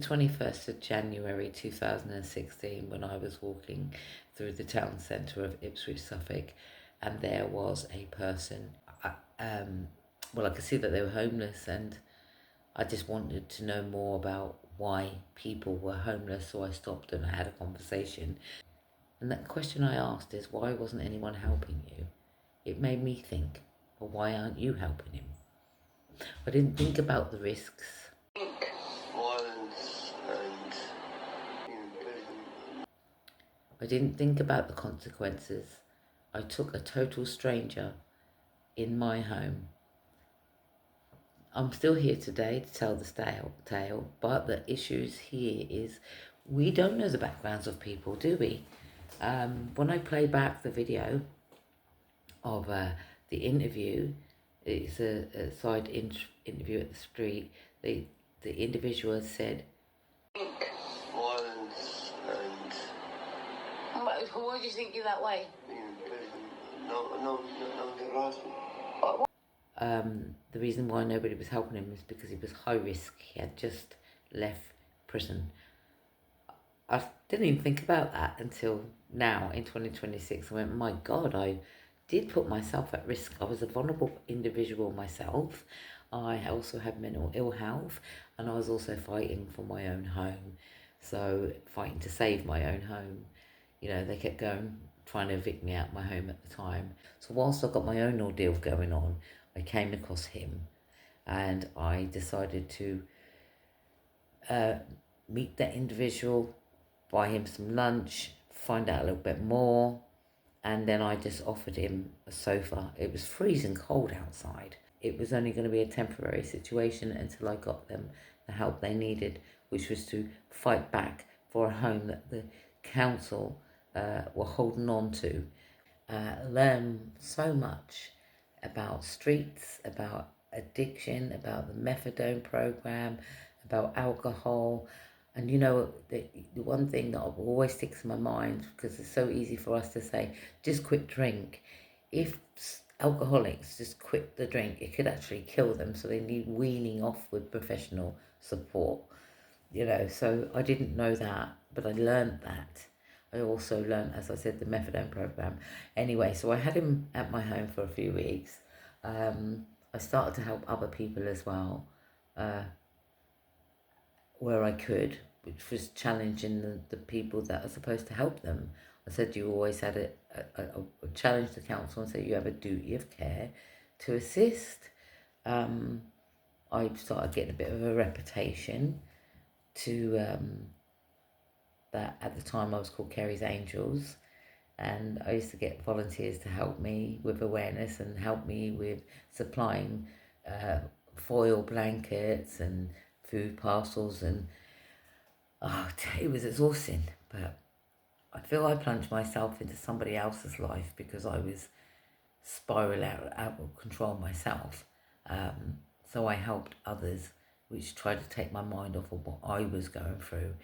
21st of January 2016, when I was walking through the town centre of Ipswich, Suffolk, and there was a person. Well, I could see that they were homeless, and I just wanted to know more about why people were homeless, so I stopped and I had a conversation. And that question I asked is, why wasn't anyone helping you? It made me think, well, why aren't you helping him? I didn't think about the risks. Violence and imprisonment. I didn't think about the consequences. I took a total stranger in my home. I'm still here today to tell the tale, but the issues here is we don't know the backgrounds of people, do we? When I play back the video of the interview, it's a side interview at the street. The individual said, Violence and why do you think you're that way? imprisonment. No harassment. the reason why nobody was helping him was because he was high risk. He had just left prison. I didn't even think about that until now in 2026. I went, my God, I did put myself at risk. I was a vulnerable individual myself. I also had mental ill health, and I was also fighting for my own home. So fighting to save my own home. You know, they kept going, trying to evict me out my home at the time. So whilst I got my own ordeal going on, I came across him, and I decided to meet that individual, buy him some lunch, find out a little bit more, and then I just offered him a sofa. It was freezing cold outside. It was only going to be a temporary situation until I got them the help they needed, which was to fight back for a home that the council were holding on to. Learn so much about streets, about addiction, about the methadone program, about alcohol. And you know, the one thing that always sticks in my mind, because it's so easy for us to say, just quit drink. If alcoholics just quit the drink, it could actually kill them. So they need weaning off with professional support. You know, so I didn't know that, but I learned that. I also learned, as I said, the methadone program. Anyway, so I had him at my home for a few weeks. I started to help other people as well, where I could, which was challenging the people that are supposed to help them. I said you always had a challenge the council and say you have a duty of care to assist. I started getting a bit of a reputation to that at the time I was called Kerry's Angels, and I used to get volunteers to help me with awareness and help me with supplying foil blankets and food parcels, and it was exhausting, but I feel I plunged myself into somebody else's life because I was spiraling out of control myself. So I helped others, which tried to take my mind off of what I was going through.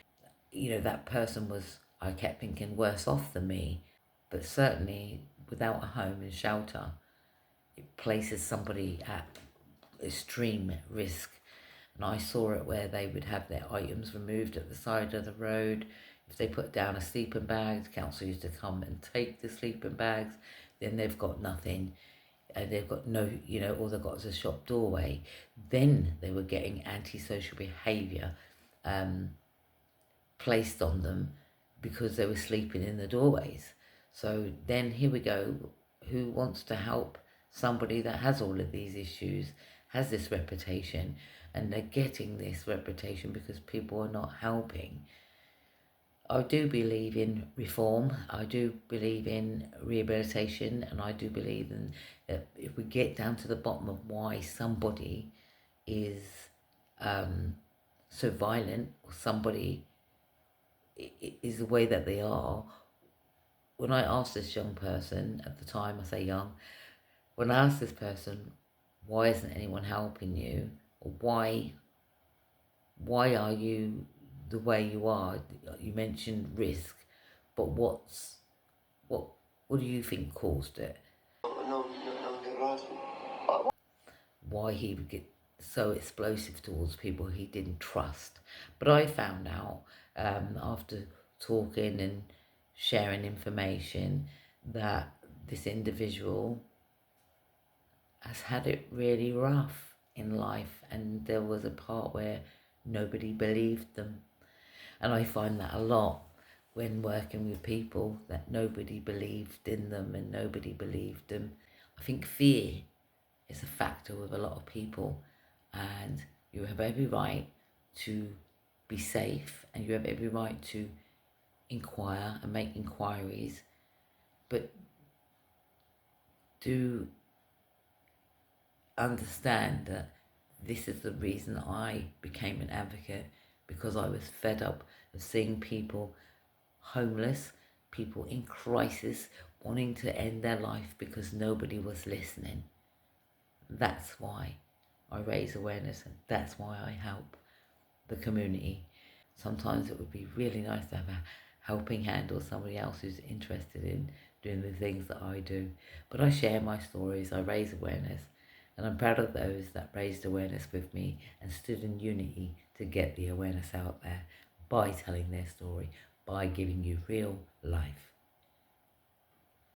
You know, that person was, I kept thinking, worse off than me, but certainly without a home and shelter, it places somebody at extreme risk. And I saw it where they would have their items removed at the side of the road. If they put down a sleeping bag, the council used to come and take the sleeping bags. Then they've got nothing. They've got no, you know, all they've got is a shop doorway. Then they were getting antisocial behaviour placed on them because they were sleeping in the doorways. So then here we go. Who wants to help somebody that has all of these issues, has this reputation, and they're getting this reputation because people are not helping? I do believe in reform. I do believe in rehabilitation, and I do believe in that if we get down to the bottom of why somebody is so violent, or somebody is the way that they are. When I asked this young person at the time, I say young, when I asked this person, why isn't anyone helping you, or why are you the way you are? You mentioned risk, but what do you think caused it? No harassment. Why he would get so explosive towards people he didn't trust. But I found out after talking and sharing information that this individual has had it really rough in life, and there was a part where nobody believed them. And I find that a lot when working with people, that nobody believed in them and nobody believed them. I think fear is a factor with a lot of people, and you have every right to be safe and you have every right to inquire and make inquiries, but do understand that this is the reason I became an advocate, because I was fed up of seeing people homeless, people in crisis, wanting to end their life because nobody was listening. That's why I raise awareness, and that's why I help the community. Sometimes it would be really nice to have a helping hand or somebody else who's interested in doing the things that I do. But I share my stories, I raise awareness, and I'm proud of those that raised awareness with me and stood in unity to get the awareness out there by telling their story, by giving you real life.